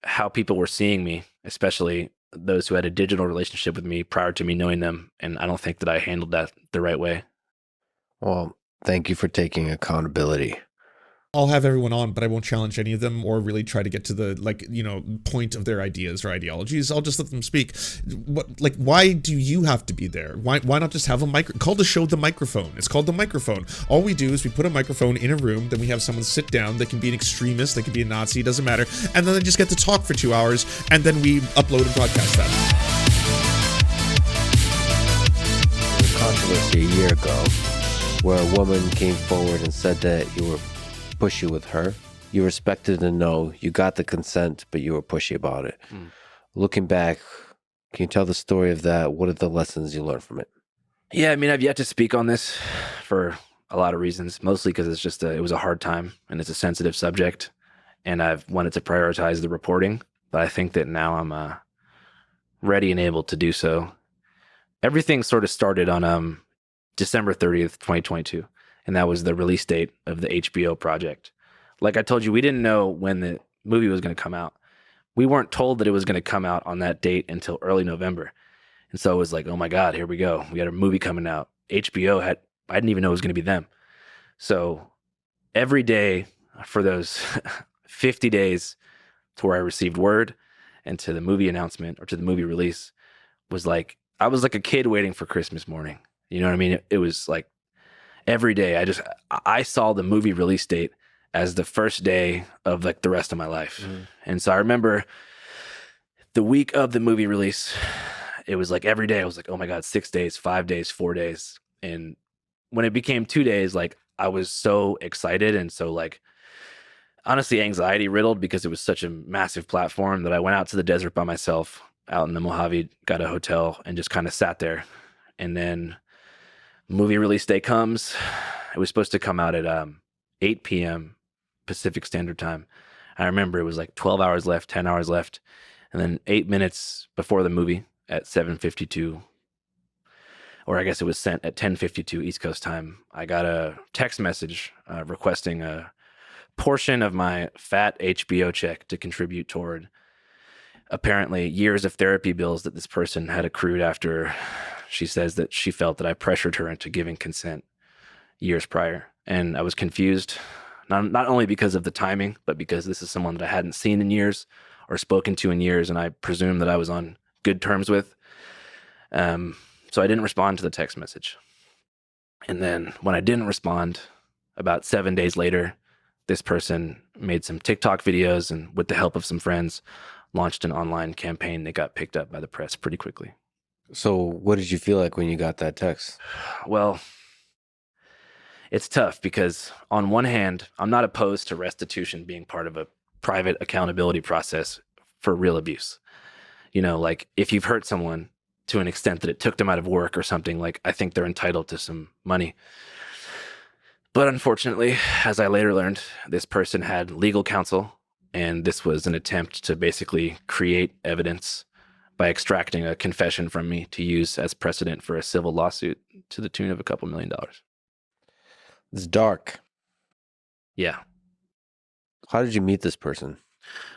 how people were seeing me, especially those who had a digital relationship with me prior to me knowing them. And I don't think that I handled that the right way. Well, thank you for taking accountability. I'll have everyone on, but I won't challenge any of them or really try to get to the point of their ideas or ideologies. I'll just let them speak. Why do you have to be there? Why not just have a call the show the microphone? It's called the microphone. All we do is we put a microphone in a room, then we have someone sit down. They can be an extremist, they can be a Nazi, it doesn't matter, and then they just get to talk for 2 hours, and then we upload and broadcast that. There was controversy a year ago where a woman came forward and said that you were pushy with her. You respected the no. You got the consent, but you were pushy about it. Looking back, can you tell the story of that? What are the lessons you learned from it? Yeah, I mean, I've yet to speak on this for a lot of reasons, mostly because it was a hard time and it's a sensitive subject, and I've wanted to prioritize the reporting. But I think that now I'm ready and able to do so. Everything sort of started on December 30th, 2022. And that was the release date of the HBO project. Like I told you, we didn't know when the movie was going to come out. We weren't told that it was going to come out on that date until early November. And so it was like, oh my God, here we go. We got a movie coming out. I didn't even know it was going to be them. So every day for those 50 days to where I received word and to the movie announcement or to the movie release was like, I was like a kid waiting for Christmas morning. You know what I mean? It was like, every day, I saw the movie release date as the first day of like the rest of my life. And so I remember the week of the movie release, it was like every day I was like, oh my God, 6 days, 5 days, 4 days. And when it became 2 days, like I was so excited and so like honestly anxiety riddled because it was such a massive platform that I went out to the desert by myself out in the Mojave, got a hotel and just kind of sat there. And then movie release day comes. It was supposed to come out at 8 p.m. Pacific Standard Time. I remember it was like 12 hours left, 10 hours left. And then 8 minutes before the movie at 7:52, or I guess it was sent at 10:52 East Coast time, I got a text message requesting a portion of my fat HBO check to contribute toward apparently years of therapy bills that this person had accrued after she says that she felt that I pressured her into giving consent years prior. And I was confused, not only because of the timing, but because this is someone that I hadn't seen in years or spoken to in years, and I presumed that I was on good terms with. So I didn't respond to the text message. And then when I didn't respond, about 7 days later, this person made some TikTok videos and with the help of some friends, launched an online campaign that got picked up by the press pretty quickly. So what did you feel like when you got that text? Well, it's tough because on one hand, I'm not opposed to restitution being part of a private accountability process for real abuse. You know, like if you've hurt someone to an extent that it took them out of work or something, like I think they're entitled to some money. But unfortunately, as I later learned, this person had legal counsel, and this was an attempt to basically create evidence by extracting a confession from me to use as precedent for a civil lawsuit to the tune of a couple $1 million. It's dark. Yeah. How did you meet this person?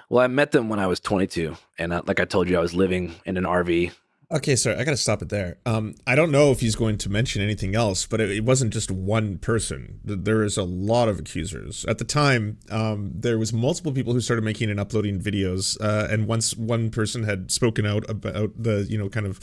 Well, I met them when I was 22. And like I told you, I was living in an RV. Okay, sorry, I got to stop it there. I don't know if he's going to mention anything else, but it wasn't just one person. There is a lot of accusers. At the time, there was multiple people who started making and uploading videos, and once one person had spoken out about the, kind of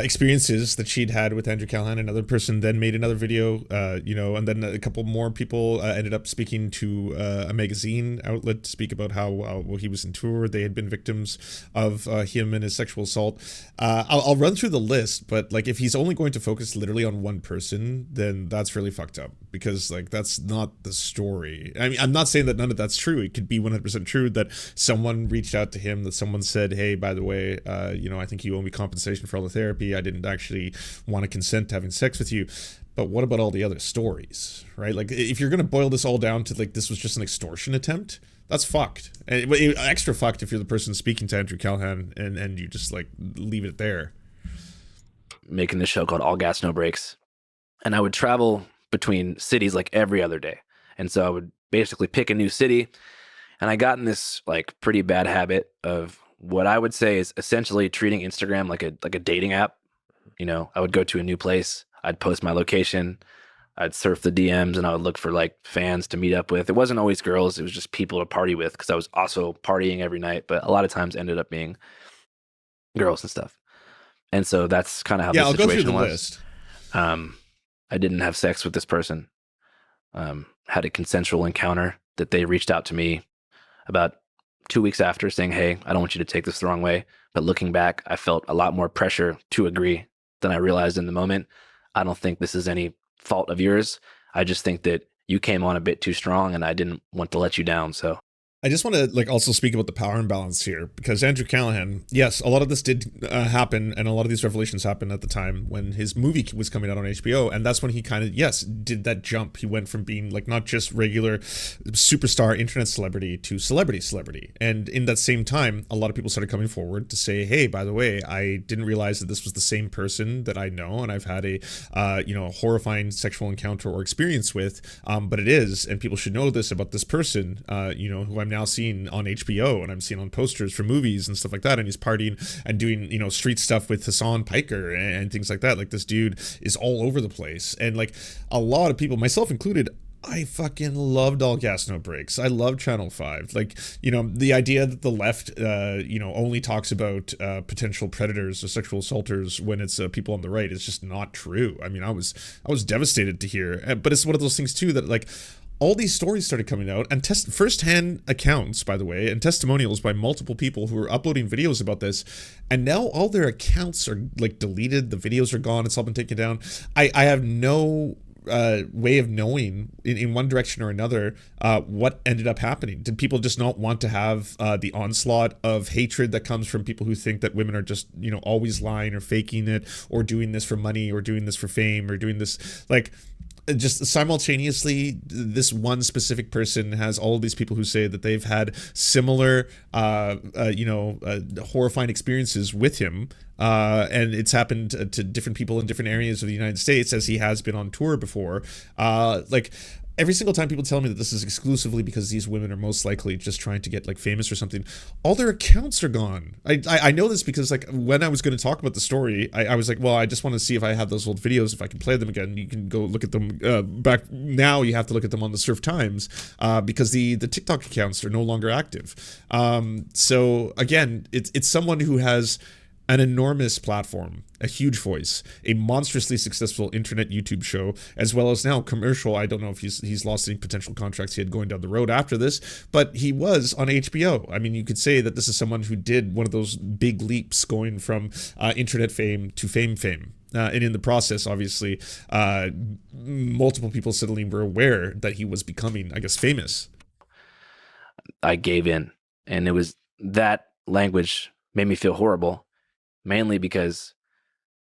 experiences that she'd had with Andrew Callaghan, another person then made another video, and then a couple more people ended up speaking to a magazine outlet to speak about how he was in tour. They had been victims of him and his sexual assault. I'll run through the list, but like if he's only going to focus literally on one person, then that's really fucked up because like that's not the story. I mean, I'm not saying that none of that's true. It could be 100% true that someone reached out to him, that someone said, hey, by the way, I think you owe me compensation for all the therapy. I didn't actually want to consent to having sex with you. But what about all the other stories, right? Like if you're going to boil this all down to like this was just an extortion attempt, that's fucked. And extra fucked if you're the person speaking to Andrew Callaghan and you just like leave it there. Making this show called All Gas No Brakes. And I would travel between cities like every other day. And so I would basically pick a new city And I got in this like pretty bad habit of what I would say is essentially treating Instagram like a dating app. You know, I would go to a new place, I'd post my location, I'd surf the DMs, and I would look for like fans to meet up with. It wasn't always girls, it was just people to party with because I was also partying every night, but a lot of times ended up being girls and stuff. And so that's kind of how Yeah, the I'll go through situation the was. list. I didn't have sex with this person. Had a consensual encounter that they reached out to me about 2 weeks after saying, hey, I don't want you to take this the wrong way. But looking back, I felt a lot more pressure to agree than I realized in the moment. I don't think this is any fault of yours. I just think that you came on a bit too strong and I didn't want to let you down. So I just want to like also speak about the power imbalance here, because Andrew Callaghan, yes, a lot of this did happen, and a lot of these revelations happened at the time when his movie was coming out on HBO, and that's when he kind of did that jump. He went from being like not just regular superstar internet celebrity to celebrity, and in that same time, a lot of people started coming forward to say, hey, by the way, I didn't realize that this was the same person that I know, and I've had a horrifying sexual encounter or experience with, but it is, and people should know this about this person, who I'm now seeing on HBO and I'm seeing on posters for movies and stuff like that. And he's partying and doing, street stuff with Hassan Piker and things like that. Like, this dude is all over the place. And like a lot of people, myself included, I fucking loved All Gas No Breaks. I love Channel 5. Like, the idea that the left, only talks about potential predators or sexual assaulters when it's people on the right is just not true. I mean, I was devastated to hear. But it's one of those things too that like, all these stories started coming out, and first-hand accounts, by the way, and testimonials by multiple people who are uploading videos about this, and now all their accounts are like deleted, the videos are gone, it's all been taken down. I have no way of knowing in one direction or another what ended up happening. Did people just not want to have the onslaught of hatred that comes from people who think that women are just always lying or faking it or doing this for money or doing this for fame or doing this like just simultaneously? This one specific person has all of these people who say that they've had similar horrifying experiences with him, and it's happened to different people in different areas of the United States, as he has been on tour before. Every single time people tell me that this is exclusively because these women are most likely just trying to get like famous or something, all their accounts are gone. I know this because like when I was going to talk about the story, I was like, well, I just want to see if I have those old videos, if I can play them again. You can go look at them back now. You have to look at them on the Serf Times because the TikTok accounts are no longer active. So again, it's someone who has an enormous platform, a huge voice, a monstrously successful internet YouTube show, as well as now commercial. I don't know if he's lost any potential contracts he had going down the road after this, but he was on HBO. I mean, you could say that this is someone who did one of those big leaps going from internet fame to fame. And in the process, obviously, multiple people suddenly were aware that he was becoming, I guess, famous. I gave in, and it was that language made me feel horrible. Mainly because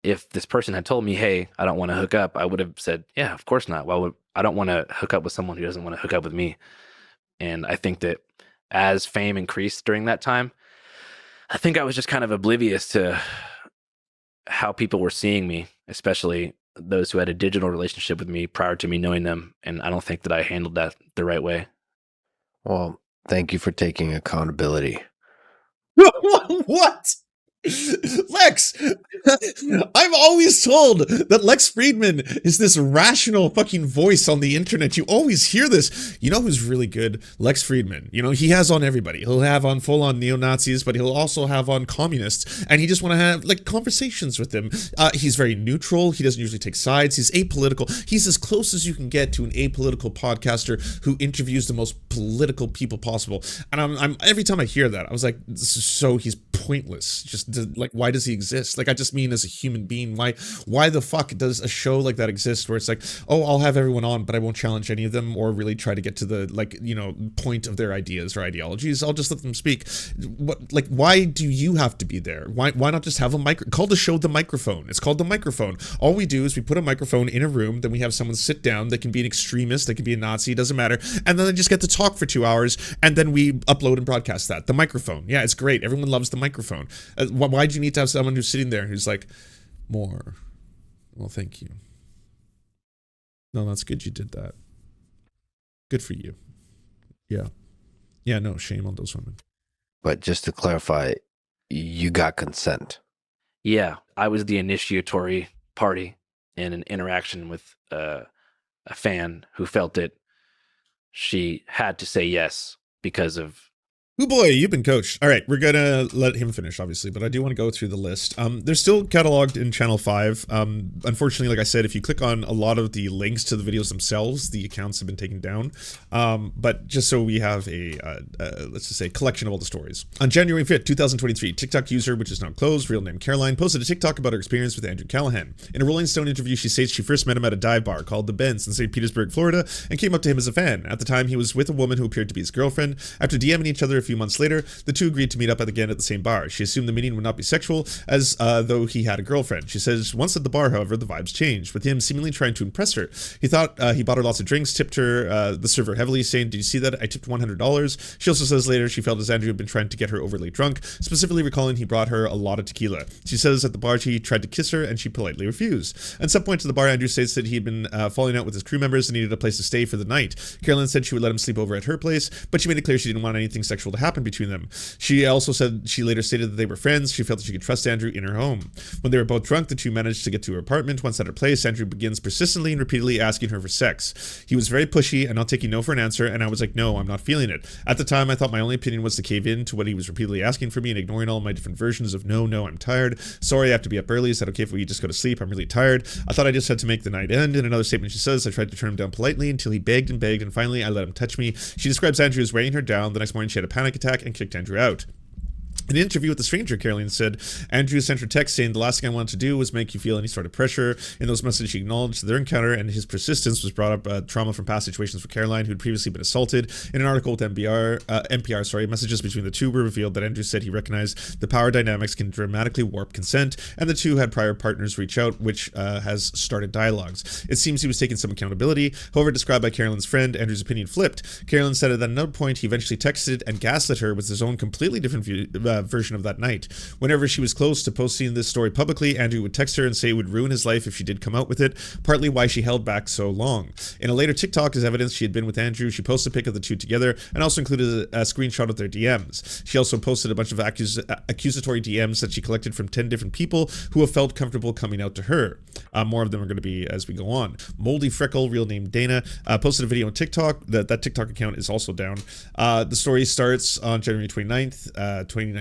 if this person had told me, hey, I don't want to hook up, I would have said, yeah, of course not. I don't want to hook up with someone who doesn't want to hook up with me. And I think that as fame increased during that time, I think I was just kind of oblivious to how people were seeing me, especially those who had a digital relationship with me prior to me knowing them. And I don't think that I handled that the right way. Well, thank you for taking accountability. What? Lex, I'm always told that Lex Friedman is this rational fucking voice on the internet. You always hear this. You know who's really good? Lex Friedman. He has on everybody. He'll have on full-on neo-Nazis, but he'll also have on communists, and he just want to have like conversations with them. He's very neutral. He doesn't usually take sides. He's apolitical. He's as close as you can get to an apolitical podcaster who interviews the most political people possible. And I'm every time I hear that, I was like, so he's pointless. Just like, why does he exist? Like, I just mean as a human being, why the fuck does a show like that exist where it's like, oh, I'll have everyone on, but I won't challenge any of them or really try to get to the point of their ideas or ideologies. I'll just let them speak. Why do you have to be there? Why not just have a call the show The Microphone? It's called The Microphone. All we do is we put a microphone in a room, then we have someone sit down. They can be an extremist, they can be a Nazi, doesn't matter, and then they just get to talk for 2 hours, and then we upload and broadcast that. The Microphone. Yeah, it's great. Everyone loves The Microphone. Why do you need to have someone who's sitting there who's like, more? Well, thank you. No, that's good you did that. Good for you. Yeah. Yeah, no, shame on those women. But just to clarify, you got consent. Yeah, I was the initiatory party in an interaction with a fan who felt that she had to say yes because of. Oh boy, you've been coached. All right, we're gonna let him finish, obviously, but I do want to go through the list. They're still cataloged in Channel 5. Unfortunately, like I said, if you click on a lot of the links to the videos themselves, the accounts have been taken down. But just so we have a, let's just say, collection of all the stories. On January 5th, 2023, TikTok user, which is now closed, real name Caroline, posted a TikTok about her experience with Andrew Callaghan. In a Rolling Stone interview, she states she first met him at a dive bar called The Benz in St. Petersburg, Florida, and came up to him as a fan. At the time, he was with a woman who appeared to be his girlfriend. After DMing each other a few months later, the two agreed to meet up again at the same bar. She assumed the meeting would not be sexual, as though he had a girlfriend. She says once at the bar, however, the vibes changed, with him seemingly trying to impress her. He thought he bought her lots of drinks, tipped her, the server heavily, saying, "Did you see that? I tipped $100. She also says later she felt as Andrew had been trying to get her overly drunk, specifically recalling he brought her a lot of tequila. She says at the bar he tried to kiss her and she politely refused. At some point to the bar, Andrew states that he had been falling out with his crew members and needed a place to stay for the night. Caroline said she would let him sleep over at her place, but she made it clear she didn't want anything sexual to happen between them. She also said she later stated that they were friends. She felt that she could trust Andrew in her home. When they were both drunk, the two managed to get to her apartment. Once at her place, Andrew begins persistently and repeatedly asking her for sex. He was very pushy and not taking no for an answer, and I was like, no, I'm not feeling it. At the time, I thought my only opinion was to cave in to what he was repeatedly asking for me and ignoring all my different versions of no, I'm tired. Sorry, I have to be up early. Is that okay if we just go to sleep? I'm really tired. I thought I just had to make the night end. In another statement, she says, I tried to turn him down politely until he begged, and finally I let him touch me. She describes Andrew as weighing her down. The next morning, she had a panic attack and kicked Andrew out. In an interview with The Stranger, Caroline said, Andrew sent her text saying the last thing I wanted to do was make you feel any sort of pressure. In those messages, she acknowledged their encounter and his persistence was brought up trauma from past situations for Caroline, who had previously been assaulted. In an article with NPR, messages between the two were revealed that Andrew said he recognized the power dynamics can dramatically warp consent, and the two had prior partners reach out, which has started dialogues. It seems he was taking some accountability. However, described by Caroline's friend, Andrew's opinion flipped. Caroline said at another point he eventually texted and gaslit her with his own completely different version of that night. Whenever she was close to posting this story publicly, Andrew would text her and say it would ruin his life if she did come out with it, partly why she held back so long. In a later TikTok, as evidence she had been with Andrew, she posted a pic of the two together and also included a screenshot of their DMs. She also posted a bunch of accusatory DMs that she collected from 10 different people who have felt comfortable coming out to her. More of them are going to be as we go on. Moldy Freckle, real name Dana, posted a video on TikTok. That TikTok account is also down. The story starts on January 29th, 2019,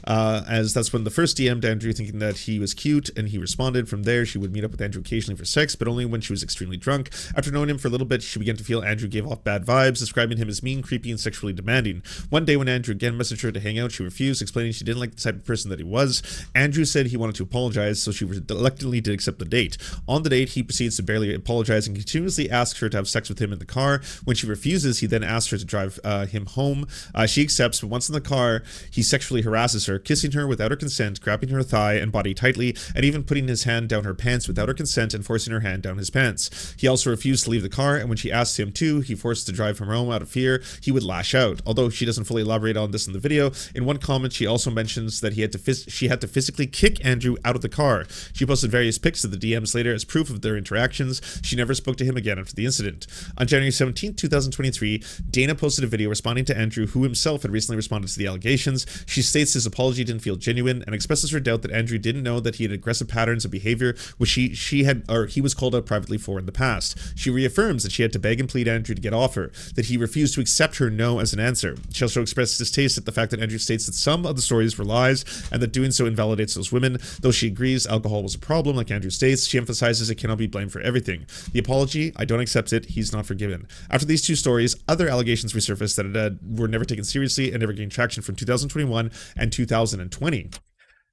as that's when the first DM'd Andrew thinking that he was cute, and he responded. From there, she would meet up with Andrew occasionally for sex, but only when she was extremely drunk. After knowing him for a little bit, she began to feel Andrew gave off bad vibes, describing him as mean, creepy, and sexually demanding. One day when Andrew again messaged her to hang out, she refused, explaining she didn't like the type of person that he was. Andrew said he wanted to apologize, so she reluctantly did accept the date. On the date, he proceeds to barely apologize and continuously asks her to have sex with him in the car. When she refuses, he then asks her to drive him home. She accepts, but once in the car, he sexually harasses her, kissing her without her consent, grabbing her thigh and body tightly, and even putting his hand down her pants without her consent and forcing her hand down his pants. He also refused to leave the car, and when she asked him to, he forced to drive from home out of fear. He would lash out. Although she doesn't fully elaborate on this in the video, in one comment she also mentions that she had to physically kick Andrew out of the car. She posted various pics of the DMs later as proof of their interactions. She never spoke to him again after the incident. On January 17, 2023, Dana posted a video responding to Andrew, who himself had recently responded to the allegations. She states his apology didn't feel genuine and expresses her doubt that Andrew didn't know that he had aggressive patterns of behavior which he was called out privately for in the past. She reaffirms that she had to beg and plead Andrew to get off her, that he refused to accept her no as an answer. She also expressed distaste at the fact that Andrew states that some of the stories were lies and that doing so invalidates those women. Though she agrees alcohol was a problem, like Andrew states, she emphasizes it cannot be blamed for everything. The apology, I don't accept it, he's not forgiven. After these two stories, other allegations resurfaced that were never taken seriously and never gained traction from 2021 and 2020.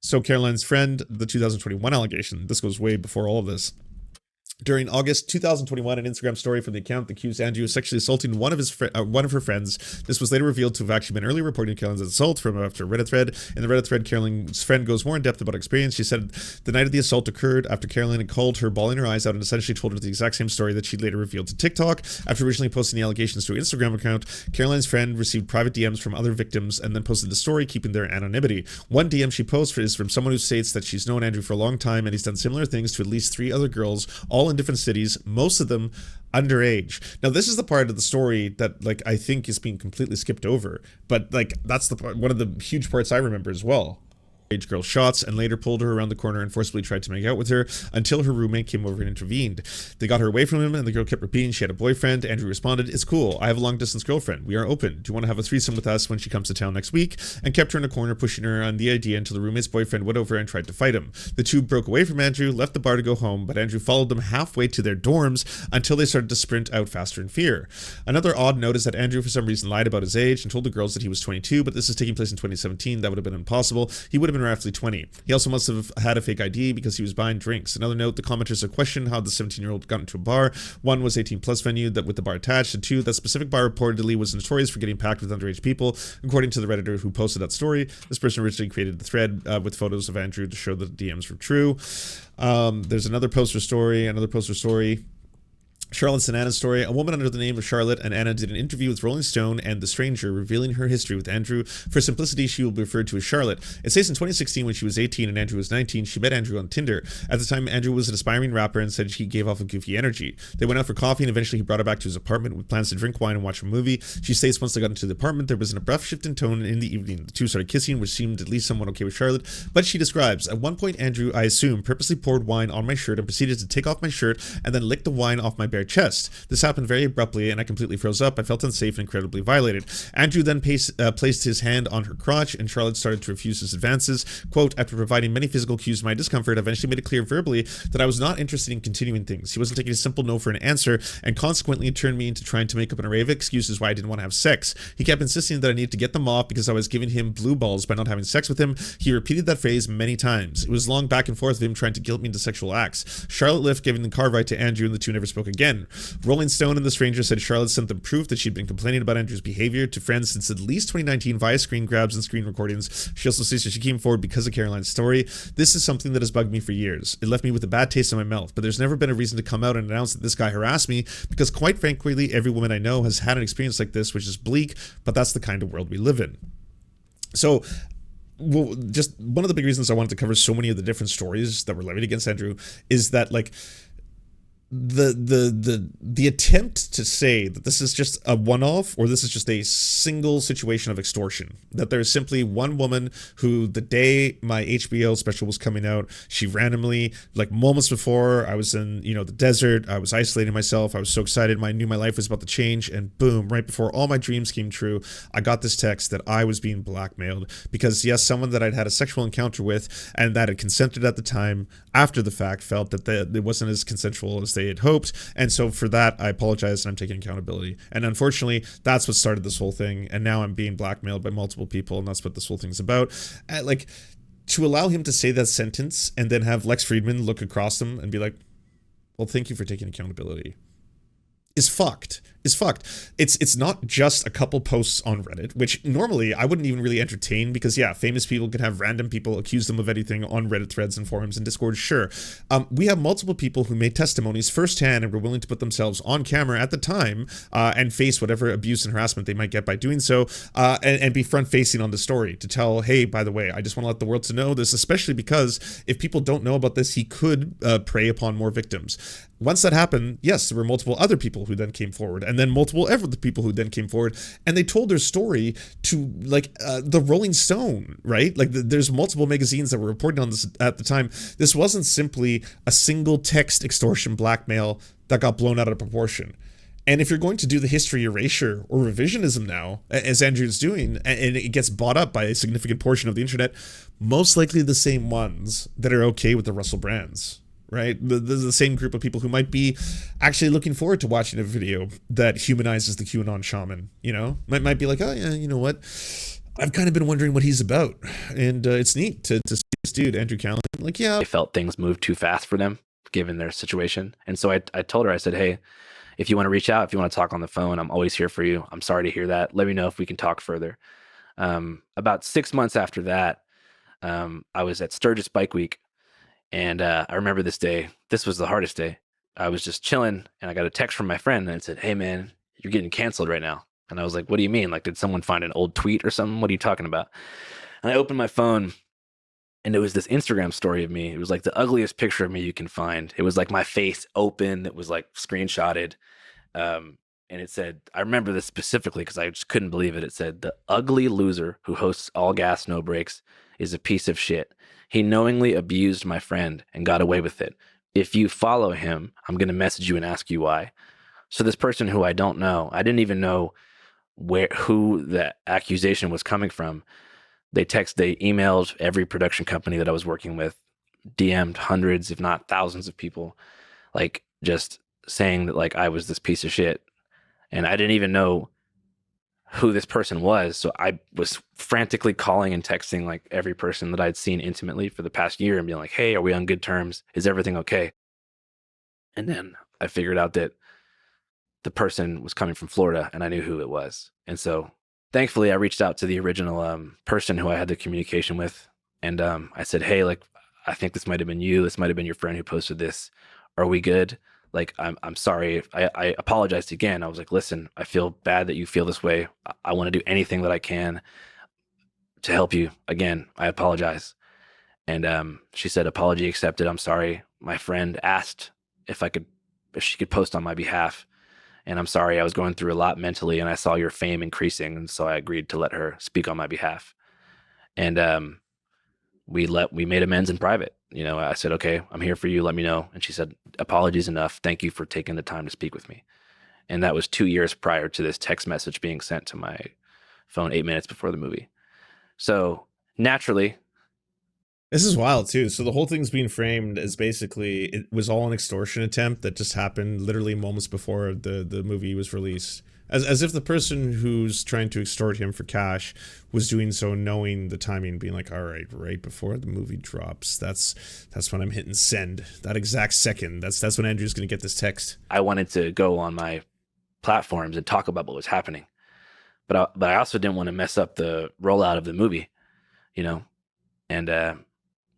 So Caroline's friend, the 2021 allegation, this goes way before all of this. During August 2021, an Instagram story from the account accused Andrew of sexually assaulting one of her friends. This was later revealed to have actually been earlier reporting Caroline's assault from after a Reddit thread. In the Reddit thread, Caroline's friend goes more in depth about her experience. She said the night of the assault occurred after Caroline had called her, bawling her eyes out, and essentially told her the exact same story that she later revealed to TikTok. After originally posting the allegations to her Instagram account, Caroline's friend received private DMs from other victims and then posted the story, keeping their anonymity. One DM she posts is from someone who states that she's known Andrew for a long time and he's done similar things to at least 3 other girls, all all in different cities, most of them underage. Now, this is the part of the story that, like, I think is being completely skipped over, but like that's the part, one of the huge parts I remember as well. Age girl shots and later pulled her around the corner and forcibly tried to make out with her until her roommate came over and intervened. They got her away from him and the girl kept repeating she had a boyfriend. Andrew responded, "It's cool. I have a long distance girlfriend. We are open. Do you want to have a threesome with us when she comes to town next week?" And kept her in a corner, pushing her on the idea until the roommate's boyfriend went over and tried to fight him. The two broke away from Andrew, left the bar to go home, but Andrew followed them halfway to their dorms until they started to sprint out faster in fear. Another odd note is that Andrew for some reason lied about his age and told the girls that he was 22, but this is taking place in 2017. That would have been impossible. He would have been roughly 20. He also must have had a fake ID because he was buying drinks. Another note, the commenters have questioned how the 17-year-old got into a bar. One was 18 plus venue that with the bar attached, and two, that specific bar reportedly was notorious for getting packed with underage people. According to the Redditor who posted that story, this person originally created the thread with photos of Andrew to show that the DMs were true. There's another poster story. Charlotte's and Anna's story. A woman under the name of Charlotte and Anna did an interview with Rolling Stone and The Stranger, revealing her history with Andrew. For simplicity, she will be referred to as Charlotte. It says in 2016, when she was 18 and Andrew was 19, she met Andrew on Tinder. At the time, Andrew was an aspiring rapper and said he gave off a goofy energy. They went out for coffee and eventually he brought her back to his apartment with plans to drink wine and watch a movie. She states once they got into the apartment, there was an abrupt shift in tone in the evening. The two started kissing, which seemed at least somewhat okay with Charlotte, but she describes, at one point, Andrew, I assume, purposely poured wine on my shirt and proceeded to take off my shirt and then lick the wine off my bare chest. This happened very abruptly and I completely froze up. I felt unsafe and incredibly violated. Andrew then placed his hand on her crotch and Charlotte started to refuse his advances. Quote, after providing many physical cues of my discomfort, I eventually made it clear verbally that I was not interested in continuing things. He wasn't taking a simple no for an answer and consequently turned me into trying to make up an array of excuses why I didn't want to have sex. He kept insisting that I needed to get them off because I was giving him blue balls by not having sex with him. He repeated that phrase many times. It was long back and forth of him trying to guilt me into sexual acts. Charlotte left, giving the car ride to Andrew and the two never spoke again. Rolling Stone and The Stranger said Charlotte sent them proof that she'd been complaining about Andrew's behavior to friends since at least 2019 via screen grabs and screen recordings. She also says that she came forward because of Caroline's story. This is something that has bugged me for years. It left me with a bad taste in my mouth, but there's never been a reason to come out and announce that this guy harassed me because quite frankly, every woman I know has had an experience like this, which is bleak, but that's the kind of world we live in. So, well, just one of the big reasons I wanted to cover so many of the different stories that were levied against Andrew is that, like, the attempt to say that this is just a one-off or this is just a single situation of extortion, that there's simply one woman who the day my HBO special was coming out, she randomly, like moments before I was in, the desert, I was isolating myself, I was so excited, I knew my life was about to change, and boom, right before all my dreams came true, I got this text that I was being blackmailed because, yes, someone that I'd had a sexual encounter with and that had consented at the time, after the fact, felt that it wasn't as consensual as they had hoped, and so for that I apologize and I'm taking accountability. And unfortunately, that's what started this whole thing, and now I'm being blackmailed by multiple people, and that's what this whole thing's about. To allow him to say that sentence and then have Lex Friedman look across him and be like, well, thank you for taking accountability, is fucked. It's not just a couple posts on Reddit, which normally I wouldn't even really entertain because, yeah, famous people can have random people accuse them of anything on Reddit threads and forums and Discord, sure. We have multiple people who made testimonies firsthand and were willing to put themselves on camera at the time and face whatever abuse and harassment they might get by doing so, and be front-facing on the story to tell, hey, by the way, I just want to let the world to know this, especially because if people don't know about this, he could prey upon more victims. Once that happened, yes, there were multiple other people who then came forward, and then multiple other people who then came forward, and they told their story to, the Rolling Stone, right? There's multiple magazines that were reporting on this at the time. This wasn't simply a single text extortion blackmail that got blown out of proportion. And if you're going to do the history erasure or revisionism now, as Andrew's doing, and it gets bought up by a significant portion of the internet, most likely the same ones that are okay with the Russell Brands, right? The same group of people who might be actually looking forward to watching a video that humanizes the QAnon shaman, might be like, oh yeah, you know what? I've kind of been wondering what he's about. And it's neat to see this dude, Andrew Callaghan, yeah. They felt things moved too fast for them, given their situation. And so I told her, I said, hey, if you want to reach out, if you want to talk on the phone, I'm always here for you. I'm sorry to hear that. Let me know if we can talk further. About 6 months after that, I was at Sturgis Bike Week. And I remember this day. This was the hardest day. I was just chilling, and I got a text from my friend, and it said, hey, man, you're getting canceled right now. And I was like, what do you mean? Did someone find an old tweet or something? What are you talking about? And I opened my phone, and it was this Instagram story of me. It was like the ugliest picture of me you can find. It was like my face open. It was like screenshotted. And it said, I remember this specifically because I just couldn't believe it. It said, the ugly loser who hosts All Gas, No Breaks is a piece of shit. He knowingly abused my friend and got away with it. If you follow him, I'm going to message you and ask you why. So this person who I don't know, I didn't even know who the accusation was coming from. They emailed every production company that I was working with, DM'd hundreds, if not thousands of people, like just saying that like I was this piece of shit. And I didn't even know who this person was. So I was frantically calling and texting like every person that I'd seen intimately for the past year and being like, hey, are we on good terms? Is everything okay? And then I figured out that the person was coming from Florida and I knew who it was. And so thankfully I reached out to the original person who I had the communication with. And I said, hey, like, I think this might've been you. This might've been your friend who posted this. Are we good? Like, I'm sorry. I apologized again. I was like, listen, I feel bad that you feel this way. I want to do anything that I can to help you. Again, I apologize. And she said, apology accepted. I'm sorry. My friend asked if she could post on my behalf. And I'm sorry, I was going through a lot mentally and I saw your fame increasing. And so I agreed to let her speak on my behalf. And we made amends in private. You know, I said, okay, I'm here for you. Let me know. And she said, apologies enough. Thank you for taking the time to speak with me. And that was 2 years prior to this text message being sent to my phone 8 minutes before the movie. So naturally, this is wild too. So the whole thing's being framed as basically it was all an extortion attempt that just happened literally moments before the movie was released. As if the person who's trying to extort him for cash was doing so knowing the timing, being like, all right before the movie drops, that's when I'm hitting send. That exact second, that's when Andrew's gonna get this text. I wanted to go on my platforms and talk about what was happening. But I also didn't want to mess up the rollout of the movie, you know? And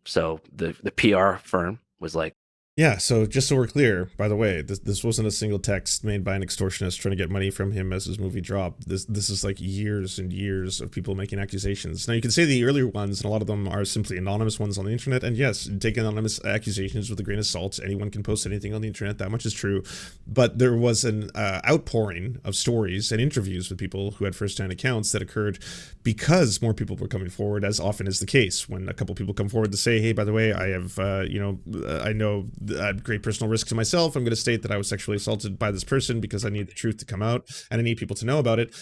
so the PR firm was like, yeah, so just so we're clear, by the way, this wasn't a single text made by an extortionist trying to get money from him as his movie dropped. This is like years and years of people making accusations. Now, you can say the earlier ones, and a lot of them are simply anonymous ones on the internet. And yes, take anonymous accusations with a grain of salt. Anyone can post anything on the internet. That much is true. But there was an outpouring of stories and interviews with people who had firsthand accounts that occurred because more people were coming forward, as often is the case. When a couple people come forward to say, hey, by the way, I have, I know at great personal risk to myself, I'm going to state that I was sexually assaulted by this person because I need the truth to come out and I need people to know about it.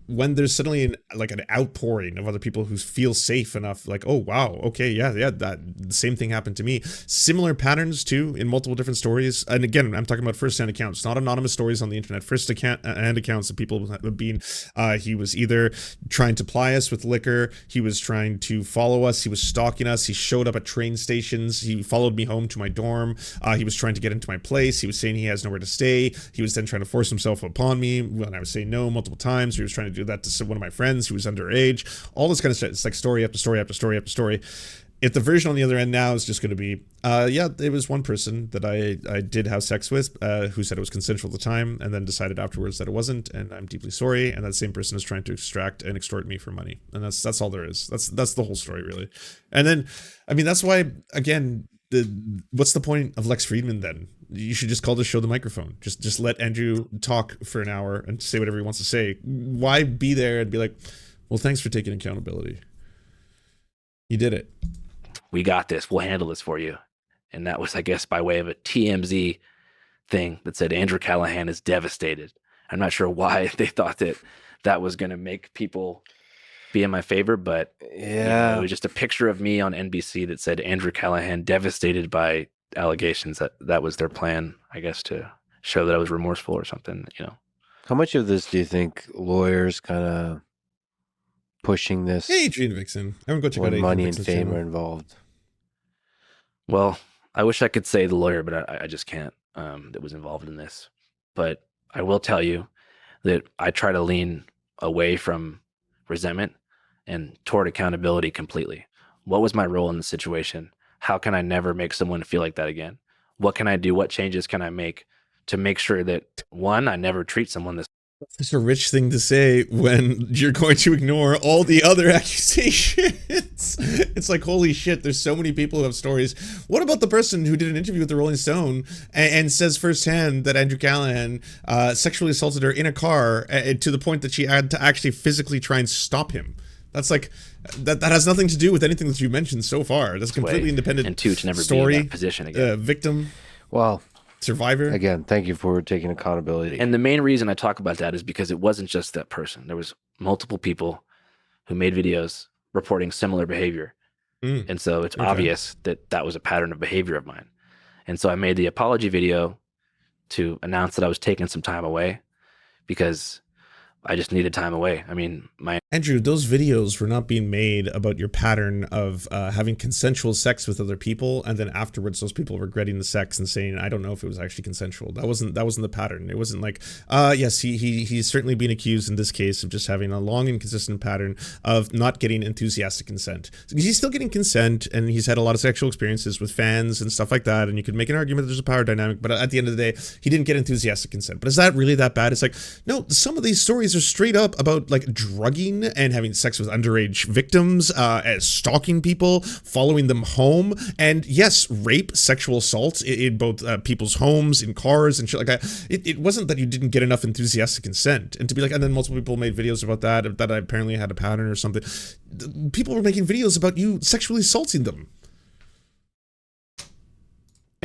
When there's suddenly an outpouring of other people who feel safe enough, like, oh wow, okay, yeah, that the same thing happened to me. Similar patterns too in multiple different stories. And again, I'm talking about first-hand accounts, not anonymous stories on the internet. First-hand accounts of people being, he was either trying to ply us with liquor, he was trying to follow us, he was stalking us, he showed up at train stations, he followed me home to my dorm, he was trying to get into my place, he was saying he has nowhere to stay, he was then trying to force himself upon me when I was saying no multiple times, he was trying to do that to one of my friends who was underage, all this kind of stuff. It's like story after story after story after story. If the version on the other end now is just going to be, yeah, it was one person that I did have sex with who said it was consensual at the time and then decided afterwards that it wasn't, and I'm deeply sorry, and that same person is trying to extract and extort me for money, and that's all there is. That's the whole story, really. And then, I mean, that's why, again, what's the point of Lex Friedman then? You should just call the show the microphone. Just let Andrew talk for an hour and say whatever he wants to say. Why be there and be like, well, thanks for taking accountability. You did it. We got this. We'll handle this for you. And that was, I guess, by way of a TMZ thing that said Andrew Callaghan is devastated. I'm not sure why they thought that was going to make people be in my favor, but yeah, it was just a picture of me on NBC that said Andrew Callaghan devastated by allegations. That was their plan, I guess, to show that I was remorseful or something, you know. How much of this do you think lawyers kind of pushing this? Hey, Adrian Vixen. I haven't go check out when money and Vixen's fame channel. are involved. Well, I wish I could say the lawyer, but I just can't. That was involved in this. But I will tell you that I try to lean away from resentment and toward accountability completely. What was my role in the situation? How can I never make someone feel like that again? What can I do? What changes can I make to make sure that, one, I never treat someone this? Such a rich thing to say when you're going to ignore all the other accusations. It's like, holy shit, there's so many people who have stories. What about the person who did an interview with the Rolling Stone and says firsthand that Andrew Callaghan sexually assaulted her in a car to the point that she had to actually physically try and stop him? That's like, that has nothing to do with anything that you mentioned so far. That's completely independent. And two, to never story, be in that position again. Victim, Well, survivor. again, thank you for taking accountability. And the main reason I talk about that is because it wasn't just that person. There was multiple people who made videos reporting similar behavior. And so it's obvious that that was a pattern of behavior of mine. And so I made the apology video to announce that I was taking some time away because I just needed time away. I mean, Andrew, those videos were not being made about your pattern of having consensual sex with other people, and then afterwards those people regretting the sex and saying, "I don't know if it was actually consensual." That wasn't the pattern. It wasn't like, yes, he's certainly been accused in this case of just having a long and consistent pattern of not getting enthusiastic consent. He's still getting consent, and he's had a lot of sexual experiences with fans and stuff like that. And you could make an argument that there's a power dynamic, but at the end of the day, he didn't get enthusiastic consent. But is that really that bad? It's like, no, some of these stories are straight up about like drugging and having sex with underage victims, stalking people, following them home, and yes, rape, sexual assault in both people's homes, in cars, and shit like that. It wasn't that you didn't get enough enthusiastic consent, and to be like, and then multiple people made videos about that I apparently had a pattern or something. People were making videos about you sexually assaulting them.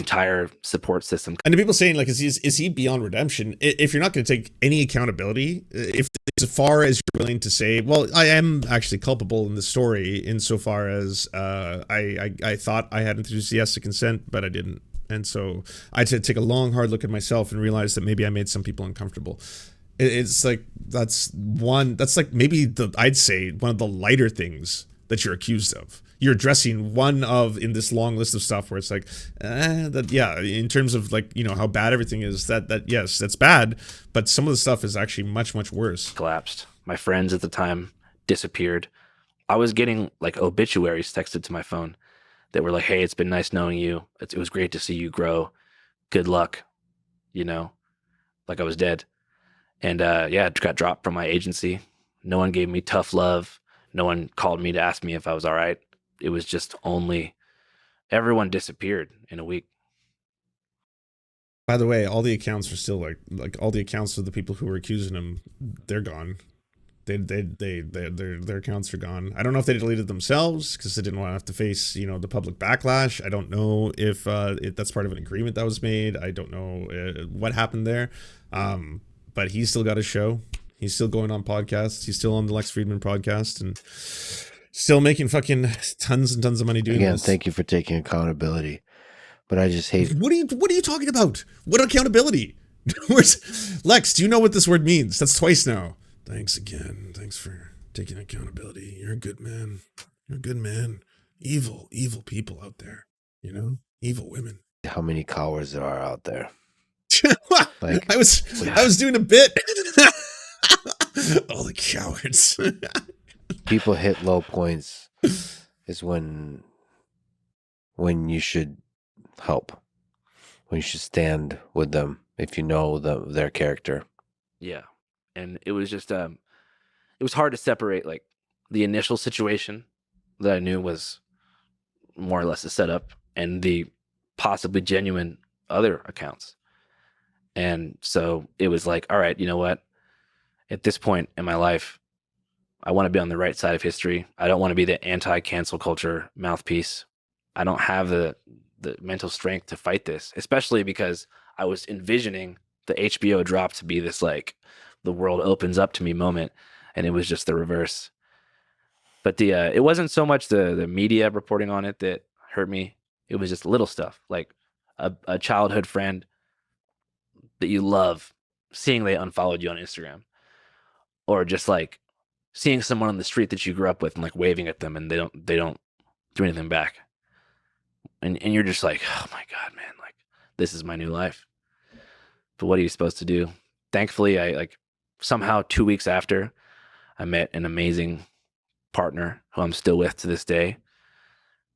entire support system. And the people saying like, is he beyond redemption? If you're not going to take any accountability, if as far as you're willing to say, well, I am actually culpable in the story insofar as I thought I had enthusiastic consent, but I didn't. And so I had to take a long, hard look at myself and realize that maybe I made some people uncomfortable. It's like, that's like maybe I'd say one of the lighter things that you're accused of. You're addressing one of in this long list of stuff where it's like, in terms of like, you know, how bad everything is, that yes, that's bad, but some of the stuff is actually much, much worse. Collapsed. My friends at the time disappeared. I was getting like obituaries texted to my phone that were like, hey, it's been nice knowing you. It was great to see you grow. Good luck. You know, like I was dead. And it got dropped from my agency. No one gave me tough love. No one called me to ask me if I was all right. It was just everyone disappeared in a week. By the way, all the accounts are still like all the accounts of the people who were accusing him, they're gone. Their accounts are gone. I don't know if they deleted themselves because they didn't want to have to face, you know, the public backlash. I don't know if that's part of an agreement that was made. I don't know what happened there. But he's still got a show. He's still going on podcasts. He's still on the Lex Friedman podcast and still making fucking tons and tons of money doing this. Thank you for taking accountability. But I just hate. What are you talking about? What accountability? Lex, do you know what this word means? That's twice now. Thanks again. Thanks for taking accountability. You're a good man. You're a good man. Evil people out there. You know? Evil women. How many cowards there are out there. Like, I was doing a bit. All the cowards. People hit low points is when you should help, when you should stand with them if you know their character. Yeah. And it was just it was hard to separate like the initial situation that I knew was more or less a setup and the possibly genuine other accounts. And so it was like, all right, you know what? At this point in my life, I want to be on the right side of history. I don't want to be the anti-cancel culture mouthpiece. I don't have the mental strength to fight this, especially because I was envisioning the HBO drop to be this like the world opens up to me moment, and it was just the reverse. But it wasn't so much the media reporting on it that hurt me. It was just little stuff like a childhood friend that you love, seeing they unfollowed you on Instagram, or just like seeing someone on the street that you grew up with and like waving at them and they don't do anything back. And you're just like, oh my God, man, like this is my new life. But what are you supposed to do? Thankfully, I like somehow 2 weeks after I met an amazing partner who I'm still with to this day.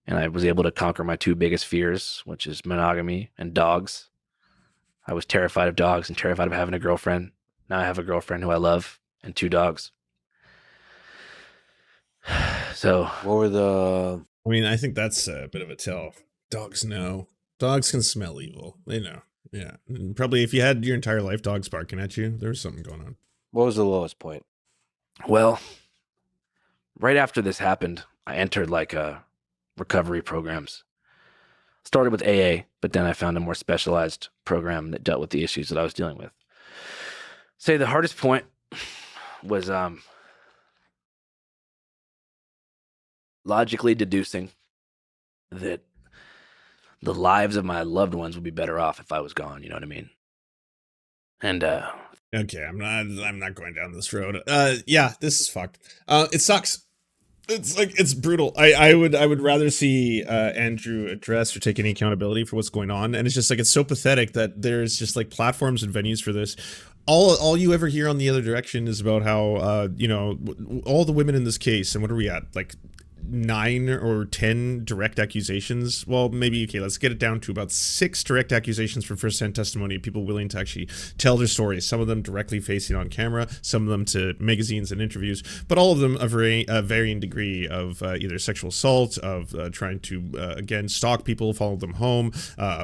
And I was able to conquer my two biggest fears, which is monogamy and dogs. I was terrified of dogs and terrified of having a girlfriend. Now I have a girlfriend who I love and two dogs. So What were the? I mean, I think that's a bit of a tell. Dogs know. Dogs can smell evil. They know. Yeah. And probably if you had your entire life dogs barking at you, there was something going on. What was the lowest point? well, right after this happened, I entered like recovery programs. Started with AA, but then I found a more specialized program that dealt with the issues that I was dealing with. Say the hardest point was logically deducing that the lives of my loved ones would be better off if I was gone. You know what I mean? And Okay, I'm not going down this road. Yeah, this is fucked. It sucks. It's brutal. I would rather see Andrew address or take any accountability for what's going on. And it's just like, it's so pathetic that there's just like platforms and venues for this. All you ever hear on the other direction is about how you know, all the women in this case, and what are we at, like 9 or 10 direct accusations. Well, maybe, okay, let's get it down to about 6 direct accusations from first-hand testimony, people willing to actually tell their stories, some of them directly facing on camera, some of them to magazines and interviews, but all of them a varying degree of either sexual assault, of trying to again stalk people, follow them home,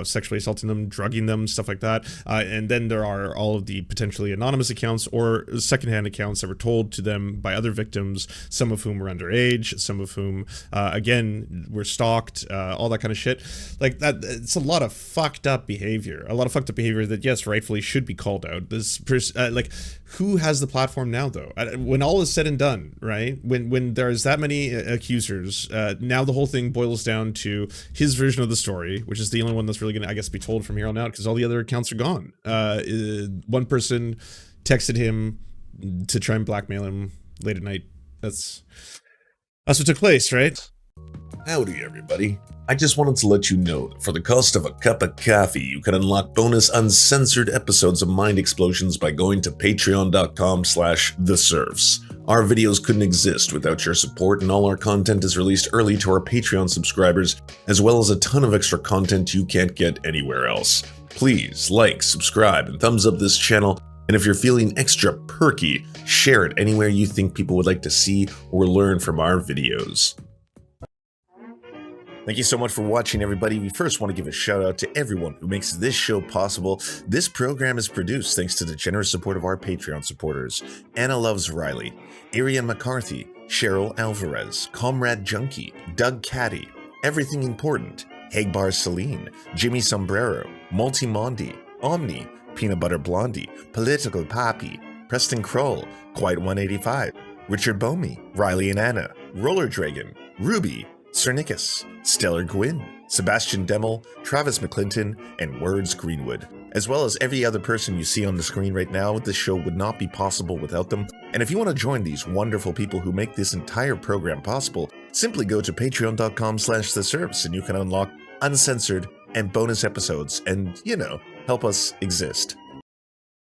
sexually assaulting them, drugging them, stuff like that. And then there are all of the potentially anonymous accounts or secondhand accounts that were told to them by other victims, some of whom were underage, some of whom again were stalked, all that kind of shit. Like that, it's a lot of fucked up behavior, that, yes, rightfully should be called out. This like, who has the platform now, though? When all is said and done, right, when there's that many accusers, now the whole thing boils down to his version of the story, which is the only one that's really gonna, I guess, be told from here on out, because all the other accounts are gone. One person texted him to try and blackmail him late at night. That's what took place, right? Howdy, everybody. I just wanted to let you know that for the cost of a cup of coffee, you can unlock bonus uncensored episodes of Mind Explosions by going to patreon.com/theserfs. Our videos couldn't exist without your support, and all our content is released early to our Patreon subscribers, as well as a ton of extra content you can't get anywhere else. Please like, subscribe, and thumbs up this channel. And if you're feeling extra perky, share it anywhere you think people would like to see or learn from our videos. Thank you so much for watching, everybody. We first want to give a shout out to everyone who makes this show possible. This program is produced thanks to the generous support of our Patreon supporters: Anna Loves Riley, Irian McCarthy, Cheryl Alvarez, Comrade Junkie, Doug Caddy, Everything Important, Hagbar Celine, Jimmy Sombrero, Multi Mondi, Omni, Peanut Butter Blondie, Political Poppy, Preston Kroll, Quite 185, Richard Bomey, Riley and Anna, Roller Dragon, Ruby, Cernicus, Stellar Gwyn, Sebastian Demmel, Travis McClinton, and Words Greenwood. As well as every other person you see on the screen right now, this show would not be possible without them. And if you want to join these wonderful people who make this entire program possible, simply go to patreon.com/theserfs and you can unlock uncensored and bonus episodes and, you know, help us exist.